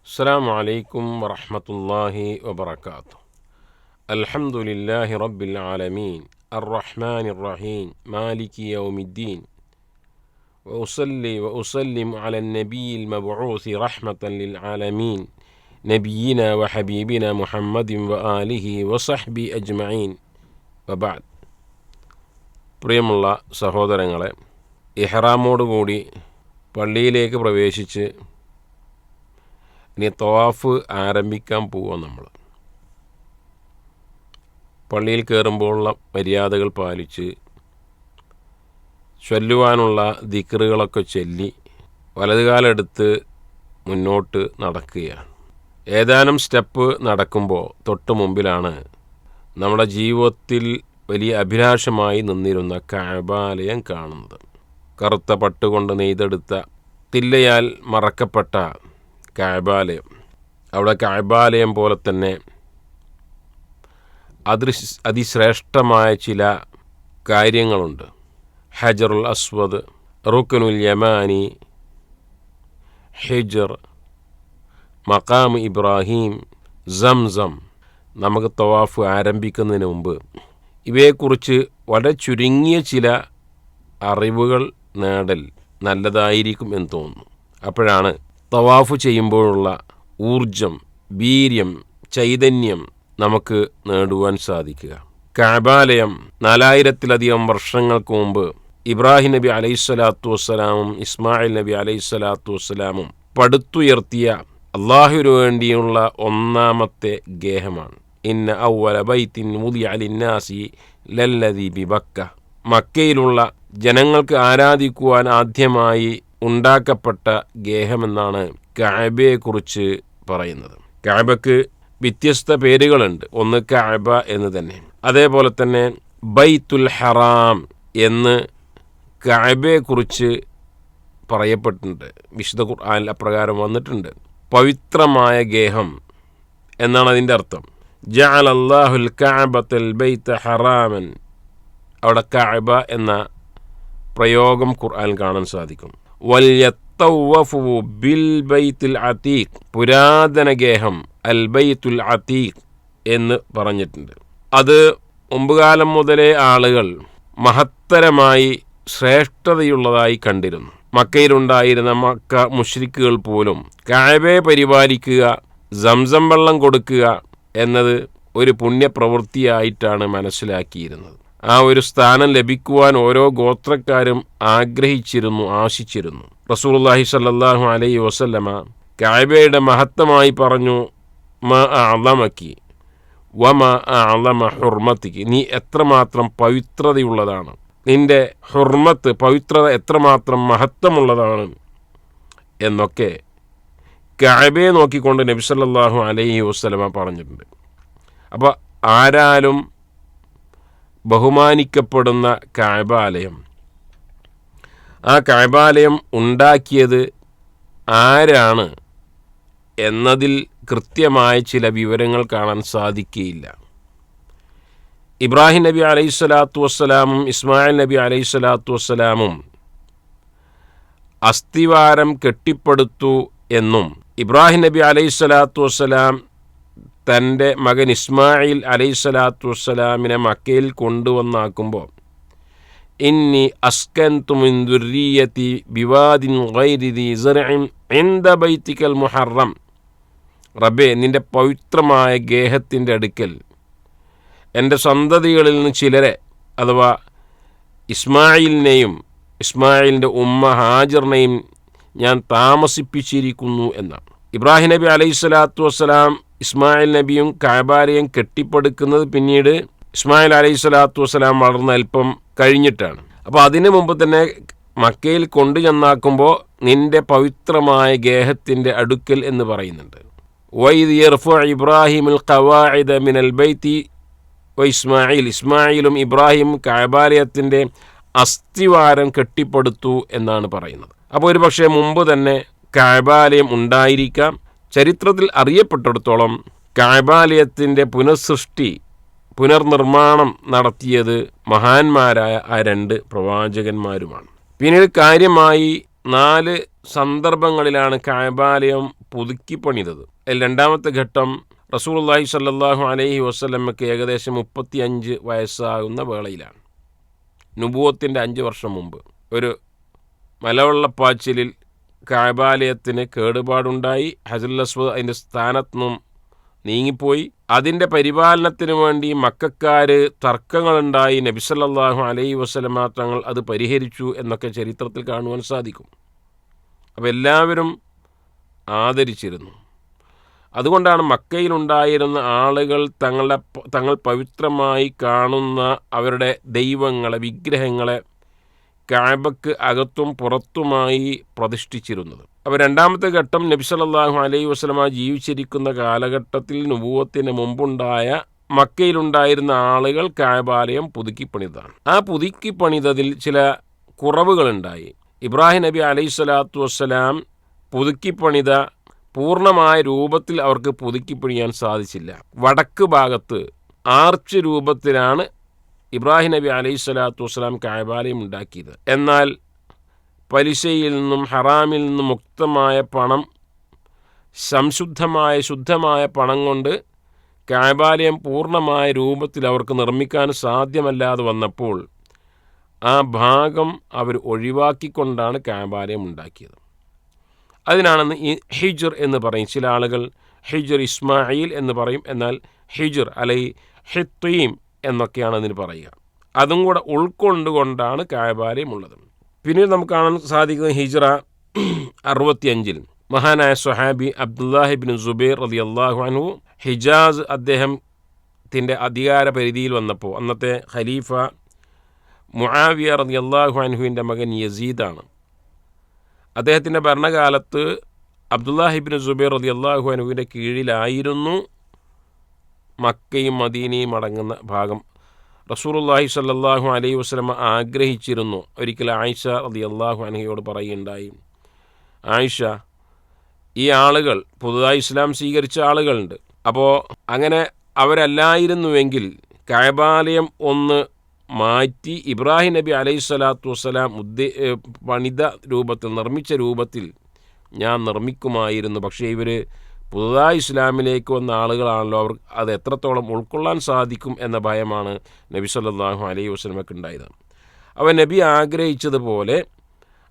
അസ്സലാമു അലൈക്കും വറഹ്മത്തുള്ളാഹി വബറകാതുഹു. അൽഹംദുലില്ലാഹി റബ്ബിൽ ആലമീൻ അർറഹ്മാനിർ റഹീം മാലികി യൗമിദ്ദീൻ വഉസല്ലി വഉസല്ലിം അലൻ നബിയിൽ മബ്ഊസി റഹ്മത്തൻ ലിൽ ആലമീൻ നബിയിന വഹബീബിന മുഹമ്മദിൻ വആലിഹി വസഹ്ബി അജ്മഈൻ വബഅദ്. പ്രിയമുള്ള സഹോദരങ്ങളെ, ഇഹ്റാമോടുകൂടി പള്ളിയിലേക്ക് പ്രവേശിച്ച് ഇനി തവാഫ് ആരംഭിക്കാൻ പോവുക. നമ്മൾ പള്ളിയിൽ കയറുമ്പോഴുള്ള മര്യാദകൾ പാലിച്ച് ചൊല്ലുവാനുള്ള ദിക്റുകളൊക്കെ ചൊല്ലി വലതുകാലെടുത്ത് മുന്നോട്ട് നടക്കുകയാണ്. ഏതാനും സ്റ്റെപ്പ് നടക്കുമ്പോൾ തൊട്ട് മുമ്പിലാണ് നമ്മുടെ ജീവിതത്തിൽ വലിയ അഭിലാഷമായി നിന്നിരുന്ന കഅബാലയം കാണുന്നത്. കറുത്ത പട്ടുകൊണ്ട് നെയ്തെടുത്ത തില്ലയാൽ മറക്കപ്പെട്ട കഅബാലയം. അവിടെ കഅബാലയം പോലെ തന്നെ അതിശ്രേഷ്ഠമായ ചില കാര്യങ്ങളുണ്ട്. ഹജറുൽ അസ്വദ്, റുക്നുൽ യമാനി, ഹിജർ, മഖാം ഇബ്രാഹിം, സംസം. നമുക്ക് തവാഫ് ആരംഭിക്കുന്നതിന് മുമ്പ് ഇവയെക്കുറിച്ച് വളരെ ചുരുങ്ങിയ ചില അറിവുകൾ നേടൽ നല്ലതായിരിക്കും എന്ന് തോന്നുന്നു. അപ്പോഴാണ് തവാഫ് ചെയ്യുമ്പോഴുള്ള ഊർജം, വീര്യം, ചൈതന്യം നമുക്ക് നേടുവാൻ സാധിക്കുക. കഅബാലയം 4000-ലധികം വർഷങ്ങൾക്ക് മുമ്പ് ഇബ്രാഹിം നബി അലൈഹിസ്സലാത്തു വസ്സലാമും ഇസ്മായിൽ നബി അലൈഹിസ്സലാത്തു വസ്സലാമും പടുത്തുയർത്തിയ അള്ളാഹുവിനു വേണ്ടിയുള്ള ഒന്നാമത്തെ ഗേഹമാണ്. ഇന്ന അവ്വല ബൈത്തിൻ വുദിഅ ലിന്നാസി ലല്ലദീ ബിബക്ക. മക്കയിലുള്ള ജനങ്ങൾക്ക് ആരാധിക്കുവാൻ ആദ്യമായി ഉണ്ടാക്കപ്പെട്ട ഗേഹമെന്നാണ് കഅബയെക്കുറിച്ച് പറയുന്നത്. കഅബക്ക് വ്യത്യസ്ത പേരുകളുണ്ട്. ഒന്ന് കഅബ എന്ന് തന്നെ, അതേപോലെ തന്നെ ബൈത്തുൽ ഹറാം എന്ന് കഅബയെക്കുറിച്ച് പറയപ്പെട്ടിട്ടുണ്ട്. വിശുദ്ധ ഖുർആനിൽ അപ്രകാരം വന്നിട്ടുണ്ട്. പവിത്രമായ ഗേഹം എന്നാണ് അതിൻ്റെ അർത്ഥം. ജഅലല്ലാഹുൽ കഅബത്തൽ ബൈത ഹറാമൻ. അവിടെ കഅബ എന്ന പ്രയോഗം ഖുർആനിൽ കാണാൻ സാധിക്കും. വൽയത്തവഫു ബിൽ ബൈത്തുൽ അതീഖ്. പുരാതന ഗേഹം അൽ ബൈത്തുൽ അതീഖ് എന്ന് പറഞ്ഞിട്ടുണ്ട്. അത് മുമ്പുകാലം മുതലേ ആളുകൾ മഹത്തരമായി ശ്രേഷ്ഠതയുള്ളതായി കണ്ടിരുന്നു. മക്കയിലുണ്ടായിരുന്ന മക്ക മുശ്രിക്കുകൾ പോലും കഅബയെ പരിപാലിക്കുക, സംസം വെള്ളം കൊടുക്കുക എന്നത് ഒരു പുണ്യപ്രവൃത്തിയായിട്ടാണ് മനസ്സിലാക്കിയിരുന്നത്. ആ ഒരു സ്ഥാനം ലഭിക്കുവാൻ ഓരോ ഗോത്രക്കാരും ആഗ്രഹിച്ചിരുന്നു, ആശിച്ചിരുന്നു. റസൂലുള്ളാഹി സ്വല്ലല്ലാഹു അലൈഹി വസല്ലമ കഅബയുടെ മഹത്വമായി പറഞ്ഞു, മാ അഅ്ളമകി വമാ അഅ്ളമ ഹുർമതികി. നീ എത്രമാത്രം പവിത്രതയുള്ളതാണ്, നിന്റെ ഹുർമത്ത്, പവിത്രത എത്രമാത്രം മഹത്വമുള്ളതാണ് എന്നൊക്കെ കഅബയെ നോക്കിക്കൊണ്ട് നബി സല്ലല്ലാഹു അലൈഹി വസല്ലമ പറഞ്ഞിട്ടുണ്ട്. അപ്പോൾ ആരാലും ബഹുമാനിക്കപ്പെടുന്ന കഅബാലയം, ആ കഅബാലയം ഉണ്ടാക്കിയത് ആരാണ് എന്നതിൽ കൃത്യമായ ചില വിവരങ്ങൾ കാണാൻ സാധിക്കുകയില്ല. ഇബ്രാഹിം നബി അലൈഹിസ്സലാത്തു വസ്സലാമും ഇസ്മായിൽ നബി അലൈഹിസ്സലാത്തു വസ്സലാമും അസ്ഥിവാരം കെട്ടിപ്പടുത്തു എന്നും ഇബ്രാഹിം നബി അലൈഹിസ്സലാത്തു വസ്സലാം തൻ്റെ മകൻ ഇസ്മായിൽ അലൈഹിസ്സലാത്തു വസ്സലാമിനെ മക്കയിൽ കൊണ്ടുവന്നാക്കുമ്പോൾ ഇന്നി അസ്കൻതു മിൻ ദുർരിയതി ബിവാദിൻ ഗൈരി ദി സർഇൻ ഇൻദ ബൈതികൽ മുഹറം. റബ്ബേ, നിൻ്റെ പവിത്രമായ ഗേഹത്തിൻ്റെ അടുക്കൽ എൻ്റെ സന്തതികളിൽ നിന്ന് ചിലരെ, അഥവാ ഇസ്മായിലിനെയും ഇസ്മായിലിൻ്റെ ഉമ്മ ഹാജറിനെയും ഞാൻ താമസിപ്പിച്ചിരിക്കുന്നു എന്നാണ്. ഇബ്രാഹിം നബി അലൈഹിസ്സലാത്തു വസ്സലാം ഇസ്മായിൽ നബിയും കഅബാലയം കെട്ടിപ്പടുക്കുന്നത് പിന്നീട് ഇസ്മായിൽ അലൈഹിസ്സലാത്തു വസ്സലാം വളർന്ന് അല്പം കഴിഞ്ഞിട്ടാണ്. അപ്പോൾ അതിനു മുമ്പ് തന്നെ മക്കയിൽ കൊണ്ടു ചെന്നാക്കുമ്പോൾ നിൻ്റെ പവിത്രമായ ഗേഹത്തിൻ്റെ അടുക്കൽ എന്ന് പറയുന്നുണ്ട്. വൈദ് യർഫഉ ഇബ്രാഹിമുൽ ഖവാഇദ മിനൽ ബൈത്തി വ ഇസ്മായിൽ. ഇസ്മായിലും ഇബ്രാഹിം കഅബാലയത്തിൻ്റെ അസ്ഥിവാരം കെട്ടിപ്പടുത്തു എന്നാണ് പറയുന്നത്. അപ്പോൾ ഒരു പക്ഷേ മുമ്പ് തന്നെ കഅബാലയം ഉണ്ടായിരിക്കാം. ചരിത്രത്തിൽ അറിയപ്പെട്ടിടത്തോളം കഅബാലയത്തിൻ്റെ പുനർനിർമ്മാണം നടത്തിയത് മഹാന്മാരായ ആ 2 പ്രവാചകന്മാരുമാണ്. പിന്നീട് കാര്യമായി 4 സന്ദർഭങ്ങളിലാണ് കഅബാലയം പുതുക്കി പണിതത്. രണ്ടാമത്തെ ഘട്ടം റസൂലുള്ളാഹി സ്വല്ലല്ലാഹു അലൈഹി വസല്ലമക്ക് ഏകദേശം 35 വയസ്സാകുന്ന വേളയിലാണ്. നുബുവത്തിൻ്റെ 5 വർഷം മുമ്പ് ഒരു മലവെള്ളപ്പാച്ചിലിൽ കഅബാലയത്തിന് കേടുപാടുണ്ടായി. ഹജറുൽ അസ്വദ് അതിൻ്റെ സ്ഥാനത്തു നിന്നും നീങ്ങിപ്പോയി. അതിൻ്റെ പരിപാലനത്തിന് വേണ്ടി മക്കക്കാർ തർക്കങ്ങളുണ്ടായി. നബി സല്ലല്ലാഹു അലൈഹി വസല്ലമ തങ്ങൾ അത് പരിഹരിച്ചു എന്നൊക്കെ ചരിത്രത്തിൽ കാണുവാൻ സാധിക്കും. അപ്പോൾ എല്ലാവരും ആദരിച്ചിരുന്നു. അതുകൊണ്ടാണ് മക്കയിലുണ്ടായിരുന്ന ആളുകൾ തങ്ങൾ പവിത്രമായി കാണുന്ന അവരുടെ ദൈവങ്ങളെ, വിഗ്രഹങ്ങളെ കഅബക്ക് അകത്തും പുറത്തുമായി പ്രതിഷ്ഠിച്ചിരുന്നത്. അപ്പോൾ രണ്ടാമത്തെ ഘട്ടം നബി സല്ലല്ലാഹു അലൈഹി വസല്ലമ ജീവിച്ചിരിക്കുന്ന കാലഘട്ടത്തിൽ നുബുവത്തിന് മുമ്പുണ്ടായ മക്കയിലുണ്ടായിരുന്ന ആളുകൾ കഅബാലയം പുതുക്കിപ്പണിതാണ്. ആ പുതുക്കിപ്പണിതതിൽ ചില കുറവുകളുണ്ടായി. ഇബ്രാഹിം നബി അലൈഹി സ്വലാത്തു വസ്സലാം പുതുക്കിപ്പണിത പൂർണ്ണമായ രൂപത്തിൽ അവർക്ക് പുതുക്കിപ്പണിയാൻ സാധിച്ചില്ല. വടക്ക് ഭാഗത്ത് ആർച്ച് രൂപത്തിലാണ് ഇബ്രാഹിം നബി അലൈഹി സ്വലാത്തു വസ്സലാം കഅബാലയം ഉണ്ടാക്കിയത്. എന്നാൽ പലിശയിൽ നിന്നും ഹറാമിൽ നിന്നും മുക്തമായ പണം, ശുദ്ധമായ പണം കൊണ്ട് കഅബാലയം പൂർണ്ണമായ രൂപത്തിൽ അവർക്ക് നിർമ്മിക്കാൻ സാധ്യമല്ലാതെ വന്നപ്പോൾ ആ ഭാഗം അവർ ഒഴിവാക്കിക്കൊണ്ടാണ് കഅബാലയം ഉണ്ടാക്കിയത്. അതിനാണെന്ന് ഈ ഹിജ്ർ എന്ന് പറയും. ചില ആളുകൾ ഹിജ്ർ ഇസ്മായിൽ എന്ന് പറയും. എന്നാൽ ഹിജ്ർ അല്ലെങ്കിൽ ഹിത്തീം എന്നൊക്കെയാണ് അതിന് പറയുക. അതും കൂടെ ഉൾക്കൊണ്ടുകൊണ്ടാണ് കഅബാലയം ഉള്ളത്. പിന്നീട് നമുക്ക് കാണാൻ സാധിക്കുന്നത് ഹിജ്റ 65 മഹാനായ സ്വഹാബി അബ്ദുല്ലാഹി ഇബ്നു സുബൈർ റളിയല്ലാഹു അൻഹു ഹിജാസ് അദ്ദേഹത്തിൻ്റെ അധികാര പരിധിയിൽ വന്നപ്പോൾ അന്നത്തെ ഖലീഫ മുആവിയ റളിയല്ലാഹു അൻഹുവിൻ്റെ മകൻ യസീദാണ്. അദ്ദേഹത്തിൻ്റെ ഭരണകാലത്ത് അബ്ദുല്ലാഹി ഇബ്നു സുബൈർ റളിയല്ലാഹു അൻഹുവിൻ്റെ കീഴിലായിരുന്നു മക്കയും മദീനയും അടങ്ങുന്ന ഭാഗം. റസൂലുള്ളാഹി സ്വല്ലല്ലാഹു അലൈഹി വസല്ലം ആഗ്രഹിച്ചിരുന്നു. ഒരിക്കൽ ആയിഷ റളിയല്ലാഹു അൻഹയോട് പറയുകയുണ്ടായി, ആയിഷ, ഈ ആളുകൾ പുതുതായി ഇസ്ലാം സ്വീകരിച്ച ആളുകളുണ്ട്. അപ്പോൾ അങ്ങനെ അവരല്ലായിരുന്നുവെങ്കിൽ കഅബാലയം ഒന്ന് മാറ്റി ഇബ്രാഹിം നബി അലൈഹി സ്വലാത്തു വസ്സലാം പണിത രൂപത്തിൽ, നിർമ്മിച്ച രൂപത്തിൽ ഞാൻ നിർമ്മിക്കുമായിരുന്നു. പക്ഷേ ഇവർ പുതുതായി ഇസ്ലാമിലേക്ക് വന്ന ആളുകളാണല്ലോ, അവർ അത് എത്രത്തോളം ഉൾക്കൊള്ളാൻ സാധിക്കും എന്ന ഭയമാണ് നബി സല്ലല്ലാഹു അലൈഹി വസല്ലമക്ക് ഉണ്ടായത്. അവൻ നബി ആഗ്രഹിച്ചതുപോലെ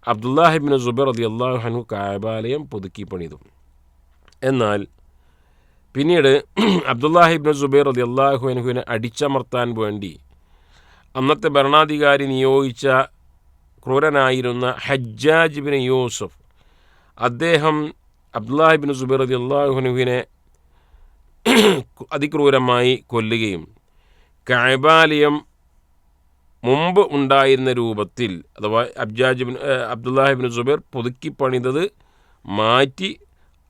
അബ്ദുല്ലാഹി ഇബ്നു സുബൈർ റളിയല്ലാഹു അൻഹു കഅബാലയം പുതുക്കി പണിതു. എന്നാൽ പിന്നീട് അബ്ദുല്ലാഹി ഇബ്നു സുബൈർ റളിയല്ലാഹു അൻഹുവിനെ അടിച്ചമർത്താൻ വേണ്ടി അന്നത്തെ ഭരണാധികാരി നിയോഗിച്ച ക്രൂരനായിരുന്ന ഹജ്ജാജ് ഇബ്നു യൂസുഫ്, അദ്ദേഹം അബ്ദുല്ലാഹി ഇബ്നു സുബൈർ റളിയല്ലാഹു അൻഹുവിനെ അതിക്രൂരമായി കൊല്ലുകയും കഅബാലയം മുമ്പ് ഉണ്ടായിരുന്ന രൂപത്തിൽ, അഥവാ അബ്ദുല്ലാഹി ഇബ്നു സുബൈർ പുതുക്കി പണിതത് മാറ്റി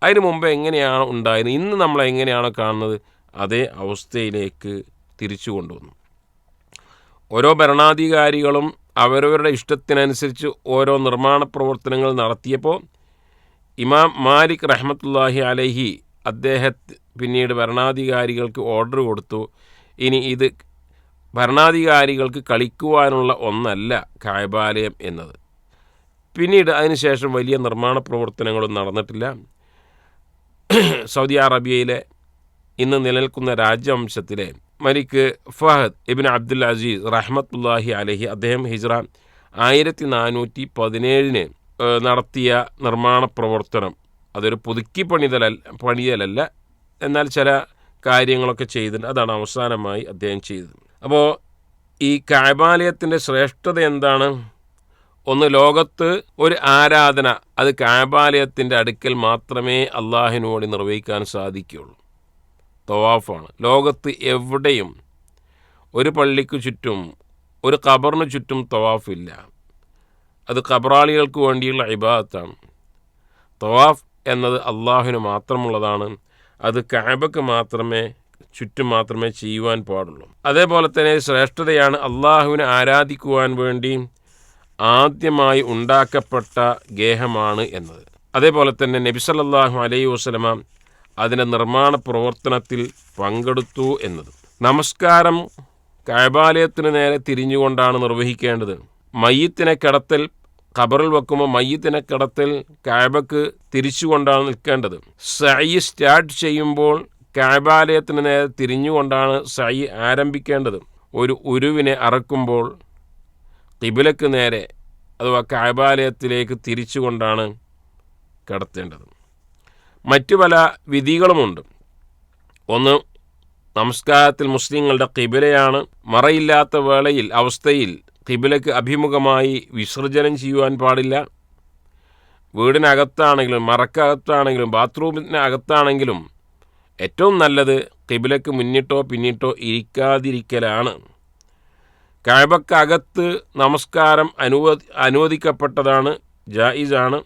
അതിന് മുമ്പ് എങ്ങനെയാണ് ഉണ്ടായിരുന്നത്, ഇന്ന് നമ്മൾ എങ്ങനെയാണോ കാണുന്നത് അതേ അവസ്ഥയിലേക്ക് തിരിച്ചു കൊണ്ടുവന്നു. ഓരോ ഭരണാധികാരികളും അവരവരുടെ ഇഷ്ടത്തിനനുസരിച്ച് ഓരോ നിർമ്മാണ പ്രവർത്തനങ്ങൾ നടത്തിയപ്പോൾ ഇമാം മാലിക് റഹ്മത്തുള്ളാഹി അലൈഹി പിന്നീട് ഭരണാധികാരികൾക്ക് ഓർഡർ കൊടുത്തു, ഇനി ഇത് ഭരണാധികാരികൾക്ക് കളിക്കുവാനുള്ള ഒന്നല്ല കഅബാലയം എന്നത്. പിന്നീട് അതിനുശേഷം വലിയ നിർമ്മാണ പ്രവർത്തനങ്ങളൊന്നും നടന്നിട്ടില്ല. സൗദി അറേബ്യയിലെ ഇന്ന് നിലനിൽക്കുന്ന രാജവംശത്തിലെ മലിക് ഫഹദ് ഇബ്നു അബ്ദുൽ അസീസ് റഹ്മത്തുള്ളാഹി അലൈഹി, അദ്ദേഹം ഹിജ്റ 1417 നടത്തിയ നിർമ്മാണ പ്രവർത്തനം അതൊരു പുതുക്കി പണിയലല്ല, എന്നാൽ ചില കാര്യങ്ങളൊക്കെ ചെയ്തിട്ടുണ്ട്. അതാണ് അവസാനമായി അദ്ദേഹം ചെയ്തത്. അപ്പോൾ ഈ കഅബാലയത്തിൻ്റെ ശ്രേഷ്ഠത എന്താണ്? ഒന്ന്, ലോകത്ത് ഒരു ആരാധന അത് കഅബാലയത്തിൻ്റെ അടുക്കൽ മാത്രമേ അള്ളാഹിനോട് നിർവഹിക്കാൻ സാധിക്കുകയുള്ളൂ. തവാഫാണ്. ലോകത്ത് എവിടെയും ഒരു പള്ളിക്ക് ചുറ്റും ഒരു ഖബറിന് ചുറ്റും തവാഫില്ല. അത് ഖബറാളികൾക്ക് വേണ്ടിയുള്ള ഇബാദത്താണ്. തവാഫ് എന്നത് അള്ളാഹുവിന് മാത്രമുള്ളതാണ്. അത് കഅബക്ക് ചുറ്റും മാത്രമേ ചെയ്യുവാൻ പാടുള്ളൂ. അതേപോലെ തന്നെ ശ്രേഷ്ഠതയാണ് അള്ളാഹുവിനെ ആരാധിക്കുവാൻ വേണ്ടി ആദ്യമായി ഉണ്ടാക്കപ്പെട്ട ഗേഹമാണ് എന്നത്. അതേപോലെ തന്നെ നബി സല്ലല്ലാഹു അലൈഹി വസല്ലമ അതിൻ്റെ നിർമ്മാണ പ്രവർത്തനത്തിൽ പങ്കെടുത്തു എന്നത്. നമസ്കാരം കഅബാലയത്തിന് നേരെ തിരിഞ്ഞുകൊണ്ടാണ് നിർവഹിക്കേണ്ടത്. മയ്യിത്തിനെ കിടത്തൽ ഖബറിൽ വെക്കുമ്പോൾ മയ്യിത്തിനെ കിടത്തിൽ കഅബക്ക് തിരിച്ചുകൊണ്ടാണ് നിൽക്കേണ്ടത്. സഅയ് സ്റ്റാർട്ട് ചെയ്യുമ്പോൾ കഅബാലയത്തിന് നേരെ തിരിഞ്ഞുകൊണ്ടാണ് സഅയ് ആരംഭിക്കേണ്ടത്. ഒരു ഉരുവിനെ അറക്കുമ്പോൾ ഖിബിലക്ക് നേരെ അഥവാ കഅബാലയത്തിലേക്ക് തിരിച്ചുകൊണ്ടാണ് കിടത്തേണ്ടത്. മറ്റു പല വിധികളുമുണ്ട്. ഒന്ന്, നമസ്കാരത്തിൽ മുസ്ലിങ്ങളുടെ ഖിബിലയാണ്. മറയില്ലാത്ത വേളയിൽ അവസ്ഥയിൽ ഖിബിലക്ക് അഭിമുഖമായി വിസർജനം ചെയ്യുവാൻ പാടില്ല. വീടിനകത്താണെങ്കിലും മറക്കകത്താണെങ്കിലും ബാത്റൂമിനകത്താണെങ്കിലും ഏറ്റവും നല്ലത് ഖിബിലക്ക് മുന്നിട്ടോ പിന്നിട്ടോ ഇരിക്കാതിരിക്കലാണ്. കഅബക്കകത്ത് നമസ്കാരം അനുവദിക്കപ്പെട്ടതാണ്, ജായിസാണ്.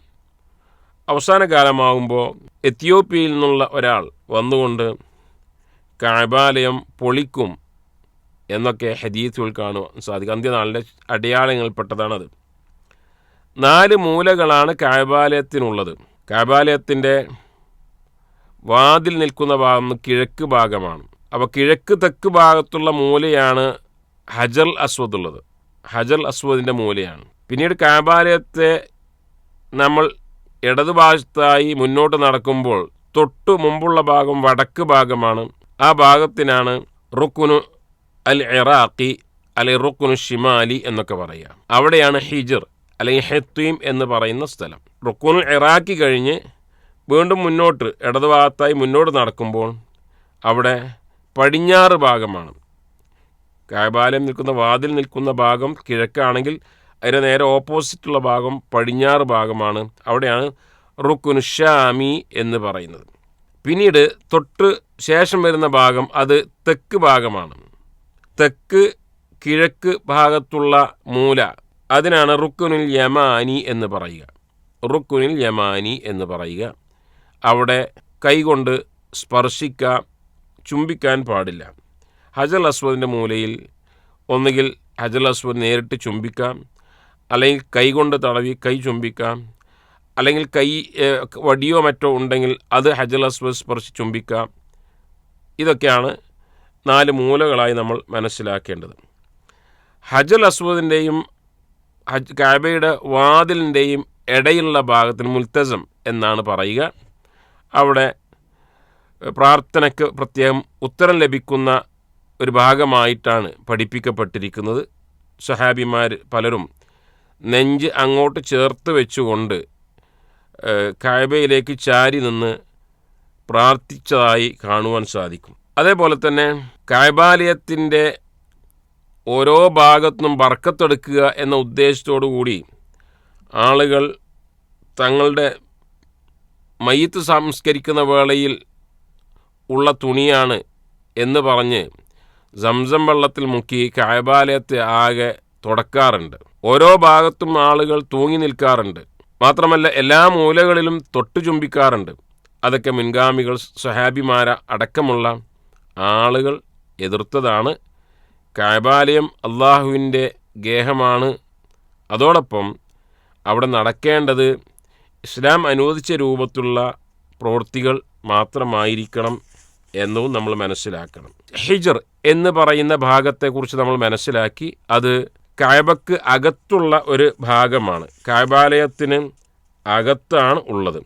അവസാന കാലമാകുമ്പോൾ എത്യോപ്യയിൽ നിന്നുള്ള ഒരാൾ വന്നുകൊണ്ട് കഅബാലയം പൊളിക്കും എന്നൊക്കെ ഹദീസുകൾ കാണുവാൻ സാധിക്കും. അന്ത്യനാളിൻ്റെ അടയാളങ്ങളിൽപ്പെട്ടതാണത്. 4 മൂലകളാണ് കഅബാലയത്തിനുള്ളത്. കഅബാലയത്തിൻ്റെ വാതിൽ നിൽക്കുന്ന ഭാഗം കിഴക്ക് ഭാഗമാണ്. അപ്പോൾ കിഴക്ക് തെക്ക് ഭാഗത്തുള്ള മൂലയാണ് ഹജർ അസ്വദ് ഉള്ളത്. ഹജർ അസ്വദിൻ്റെ മൂലയാണ്. പിന്നീട് കഅബാലയത്തെ നമ്മൾ ഇടതുഭാഗത്തായി മുന്നോട്ട് നടക്കുമ്പോൾ തൊട്ടു മുമ്പുള്ള ഭാഗം വടക്ക് ഭാഗമാണ്. ആ ഭാഗത്തിനാണ് റുക്നു അൽ ഇറാഖി അല്ലെങ്കിൽ റുക്നു ഷിമാലി എന്നൊക്കെ പറയുക. അവിടെയാണ് ഹിജർ അല്ലെങ്കിൽ ഹെത്വീം എന്ന് പറയുന്ന സ്ഥലം. റുക്നുൽ ഇറാഖി കഴിഞ്ഞ് വീണ്ടും മുന്നോട്ട് ഇടതുഭാഗത്തായി മുന്നോട്ട് നടക്കുമ്പോൾ അവിടെ പടിഞ്ഞാറ് ഭാഗമാണ്. കഅബാലയം നിൽക്കുന്ന വാതിൽ നിൽക്കുന്ന ഭാഗം കിഴക്കാണെങ്കിൽ അതിന് നേരെ ഓപ്പോസിറ്റുള്ള ഭാഗം പടിഞ്ഞാറ് ഭാഗമാണ്. അവിടെയാണ് റുക്നു ഷാമി എന്ന് പറയുന്നത്. പിന്നീട് തൊട്ട് ശേഷം വരുന്ന ഭാഗം അത് തെക്ക് ഭാഗമാണ്. തെക്ക് കിഴക്ക് ഭാഗത്തുള്ള മൂല അതിനാണ് റുക്നുൽ യമാനി എന്ന് പറയുക. റുക്നുൽ യമാനി എന്ന് പറയുക. അവിടെ കൈകൊണ്ട് സ്പർശിക്കാൻ, ചുംബിക്കാൻ പാടില്ല. ഹജർ അസ്വദിൻ്റെ മൂലയിൽ ഒന്നുകിൽ ഹജർ അസ്വദ് നേരിട്ട് ചുംബിക്കാം, അല്ലെങ്കിൽ കൈകൊണ്ട് തടവി കൈ ചുംബിക്കാം, അല്ലെങ്കിൽ കൈ വടിയോ മറ്റോ ഉണ്ടെങ്കിൽ അത് ഹജർ അസ്വദ് സ്പർശിച്ച് ചുംബിക്കാം. ഇതൊക്കെയാണ് 4 മൂലകളായി നമ്മൾ മനസ്സിലാക്കേണ്ടത്. ഹജർ അസ്വദിൻ്റെയും കഅബയുടെ വാതിലിൻ്റെയും ഇടയിലുള്ള ഭാഗത്തിന് മുൽത്തസം എന്നാണ് പറയുക. അവിടെ പ്രാർത്ഥനയ്ക്ക് പ്രത്യേകം ഉത്തരം ലഭിക്കുന്ന ഒരു ഭാഗമായിട്ടാണ് പഠിപ്പിക്കപ്പെട്ടിരിക്കുന്നത്. സഹാബിമാർ പലരും നെഞ്ച് അങ്ങോട്ട് ചേർത്ത് വെച്ചുകൊണ്ട് കഅബയിലേക്ക് ചാരി നിന്ന് പ്രാർത്ഥിച്ചതായി കാണുവാൻ സാധിക്കും. അതേപോലെ തന്നെ കഅബാലയത്തിൻ്റെ ഓരോ ഭാഗത്തുനിന്നും ബർക്കത്തെടുക്കുക എന്ന ഉദ്ദേശത്തോടു കൂടി ആളുകൾ തങ്ങളുടെ മയ്യിത്ത് സംസ്കരിക്കുന്ന വേളയിൽ ഉള്ള തുണിയാണ് എന്ന് പറഞ്ഞ് സംസം വെള്ളത്തിൽ മുക്കി കഅബാലയത്തെ ആകെ തുടക്കാറുണ്ട്. ഓരോ ഭാഗത്തും ആളുകൾ തൂങ്ങി നിൽക്കാറുണ്ട്. മാത്രമല്ല എല്ലാ മൂലകളിലും തൊട്ടു ചുംബിക്കാറുണ്ട്. അതൊക്കെ മുൻഗാമികൾ സ്വഹാബിമാര അടക്കമുള്ള ആളുകൾ എതിർത്തതാണ്. കഅബാലയം അള്ളാഹുവിൻ്റെ ഗേഹമാണ്. അതോടൊപ്പം അവിടെ നടക്കേണ്ടത് ഇസ്ലാം അനുവദിച്ച രൂപത്തിലുള്ള പ്രവൃത്തികൾ മാത്രമായിരിക്കണം എന്നും നമ്മൾ മനസ്സിലാക്കണം. ഹിജർ എന്ന് പറയുന്ന ഭാഗത്തെക്കുറിച്ച് നമ്മൾ മനസ്സിലാക്കി. അത് കഅബക്ക് അകത്തുള്ള ഒരു ഭാഗമാണ്. കഅബാലയത്തിന് അകത്താണ് ഉള്ളത്.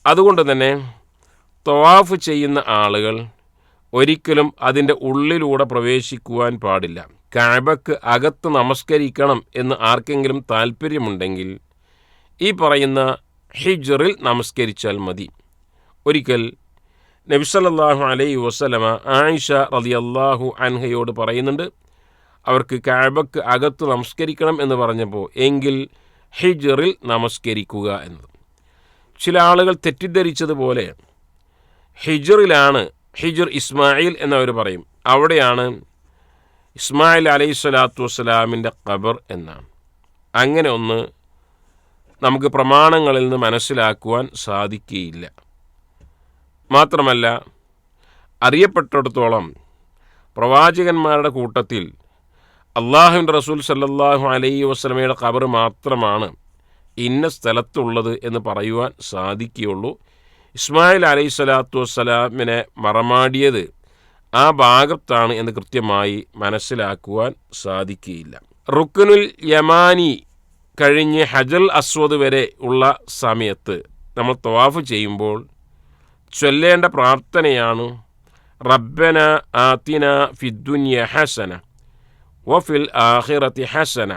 അതുകൊണ്ട് തന്നെ തവാഫ് ചെയ്യുന്ന ആളുകൾ ഒരിക്കലും അതിൻ്റെ ഉള്ളിലൂടെ പ്രവേശിക്കുവാൻ പാടില്ല. കഅബക്ക് അകത്ത് നമസ്കരിക്കണം എന്ന് ആർക്കെങ്കിലും താല്പര്യമുണ്ടെങ്കിൽ ഈ പറയുന്ന ഹിജറിൽ നമസ്കരിച്ചാൽ മതി. ഒരിക്കൽ നബി സല്ലല്ലാഹു അലൈഹി വസല്ലമ ആയിഷ റളിയല്ലാഹു അൻഹയോട് പറയുന്നുണ്ട്, അവർക്ക് കഅബക്ക് അകത്ത് നമസ്കരിക്കണം എന്ന് പറഞ്ഞപ്പോൾ എങ്കിൽ ഹിജറിൽ നമസ്കരിക്കുക എന്നത്. ചില ആളുകൾ തെറ്റിദ്ധരിച്ചതുപോലെ ഹിജറിലാണ്, ഹിജർ ഇസ്മായിൽ എന്നവർ പറയും, അവിടെയാണ് ഇസ്മായിൽ അലൈഹി സ്വലാത്തു വസ്സലാമിൻ്റെ ഖബർ എന്നാണ്. അങ്ങനെ ഒന്ന് നമുക്ക് പ്രമാണങ്ങളിൽ നിന്ന് മനസ്സിലാക്കുവാൻ സാധിക്കുകയില്ല. മാത്രമല്ല അറിയപ്പെട്ടിടത്തോളം പ്രവാചകന്മാരുടെ കൂട്ടത്തിൽ അള്ളാഹുവിൻ്റെ റസൂൽ സല്ലല്ലാഹു അലൈഹി വസല്ലമയുടെ ഖബർ മാത്രമാണ് ഇന്ന സ്ഥലത്തുള്ളത് എന്ന് പറയുവാൻ സാധിക്കുകയുള്ളൂ. ഇസ്മായിൽ അലൈഹി സ്വലാത്തു വസ്സലാമിനെ മറമാടിയത് ആ ഭാഗത്താണ് എന്ന് കൃത്യമായി മനസ്സിലാക്കുവാൻ സാധിക്കുകയില്ല. റുക്നുൽ യമാനി കഴിഞ്ഞ് ഹജൽ അസ്വദ് വരെ ഉള്ള സമയത്ത് നമ്മൾ തവാഫ് ചെയ്യുമ്പോൾ ചൊല്ലേണ്ട പ്രാർത്ഥനയാണ് റബ്ബന ആതിന ഫിദ്ദുനിയ ഹസന വഫിൽ ആഖിറതി ഹസന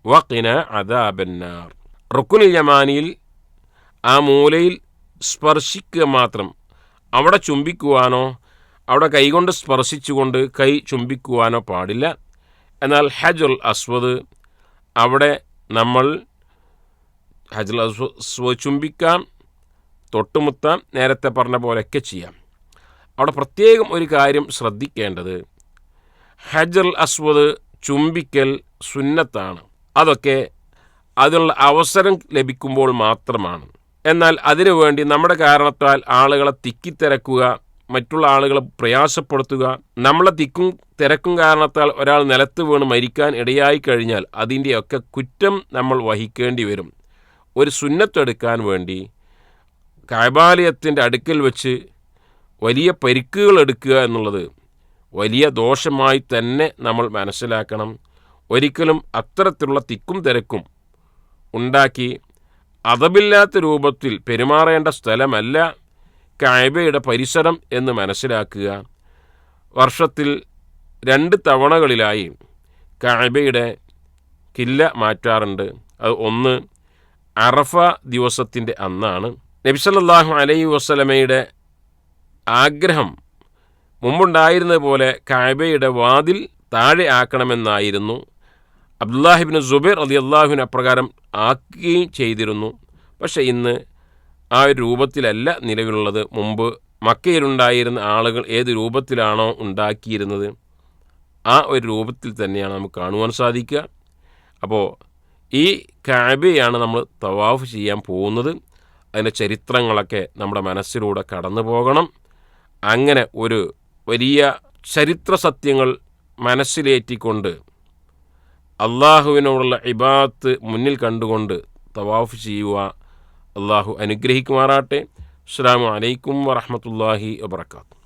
വഖിന അദാബന്നാർ. റുക്നുൽ യമാനിയിൽ ആ മൂലയിൽ സ്പർശിക്കുക മാത്രം, അവിടെ ചുംബിക്കുവാനോ അവിടെ കൈകൊണ്ട് സ്പർശിച്ചുകൊണ്ട് കൈ ചുംബിക്കുവാനോ പാടില്ല. എന്നാൽ ഹജറുൽ അസ്വദ് അവിടെ നമ്മൾ ഹജറുൽ അസ്വദ് ചുംബിക്കാം, തൊട്ടുമുത്താം, നേരത്തെ പറഞ്ഞ പോലെയൊക്കെ ചെയ്യാം. അവിടെ പ്രത്യേകം ഒരു കാര്യം ശ്രദ്ധിക്കേണ്ടത്, ഹജറുൽ അസ്വദ് ചുംബിക്കൽ സുന്നത്താണ്. അതൊക്കെ അതിനുള്ള അവസരം ലഭിക്കുമ്പോൾ മാത്രമാണ്. എന്നാൽ അതിനു വേണ്ടി നമ്മുടെ കാരണത്താൽ ആളുകളെ തിക്കിത്തിരക്കുക, മറ്റുള്ള ആളുകളെ പ്രയാസപ്പെടുത്തുക, നമ്മളെ തിക്കും തിരക്കും കാരണത്താൽ ഒരാൾ നിലത്ത് വീണ് മരിക്കാൻ ഇടയായി കഴിഞ്ഞാൽ അതിൻ്റെയൊക്കെ കുറ്റം നമ്മൾ വഹിക്കേണ്ടി വരും. ഒരു സുന്നത്തെടുക്കാൻ വേണ്ടി കഅബാലയത്തിൻ്റെ അടുക്കൽ വെച്ച് വലിയ പരിക്കുകൾ എടുക്കുക എന്നുള്ളത് വലിയ ദോഷമായി തന്നെ നമ്മൾ മനസ്സിലാക്കണം. ഒരിക്കലും അത്തരത്തിലുള്ള തിക്കും തിരക്കും ഉണ്ടാക്കി അദബില്ലാത്ത രൂപത്തിൽ പെരുമാറേണ്ട സ്ഥലമല്ല കഅബയുടെ പരിസരം എന്ന് മനസ്സിലാക്കുക. വർഷത്തിൽ 2 തവണകളിലായി കഅബയുടെ കില്ല മാറ്റാറുണ്ട്. അത് ഒന്ന് അറഫ ദിവസത്തിൻ്റെ അന്നാണ്. നബി സല്ലല്ലാഹു അലൈഹി വസല്ലമയുടെ ആഗ്രഹം മുമ്പുണ്ടായിരുന്നത് പോലെ കഅബയുടെ വാതിൽ താഴെ ആക്കണമെന്നായിരുന്നു. അബ്ദുല്ലാഹി ഇബ്നു സുബൈർ റളിയല്ലാഹുവിന് അപ്രകാരം ആക്കുകയും ചെയ്തിരുന്നു. പക്ഷേ ഇന്ന് ആ ഒരു രൂപത്തിലല്ല നിലവിലുള്ളത്. മുമ്പ് മക്കയിലുണ്ടായിരുന്ന ആളുകൾ ഏത് രൂപത്തിലാണോ ഉണ്ടാക്കിയിരുന്നത് ആ ഒരു രൂപത്തിൽ തന്നെയാണ് നമുക്ക് കാണുവാൻ സാധിക്കുക. അപ്പോൾ ഈ കഅബയാണ് നമ്മൾ തവാഫ് ചെയ്യാൻ പോകുന്നത്. അതിൻ്റെ ചരിത്രങ്ങളൊക്കെ നമ്മുടെ മനസ്സിലൂടെ കടന്നു പോകണം. അങ്ങനെ ഒരു വലിയ ചരിത്ര സത്യങ്ങൾ മനസ്സിലേറ്റിക്കൊണ്ട് അള്ളാഹുവിനോടുള്ള ഇബാദത്ത് മുന്നിൽ കണ്ടുകൊണ്ട് തവാഫ് ചെയ്യുക. അള്ളാഹു അനുഗ്രഹിക്കുമാറാട്ടെ. അസ്സലാമു അലൈക്കും വറഹ്മത്തുള്ളാഹി വബറകാതുഹു.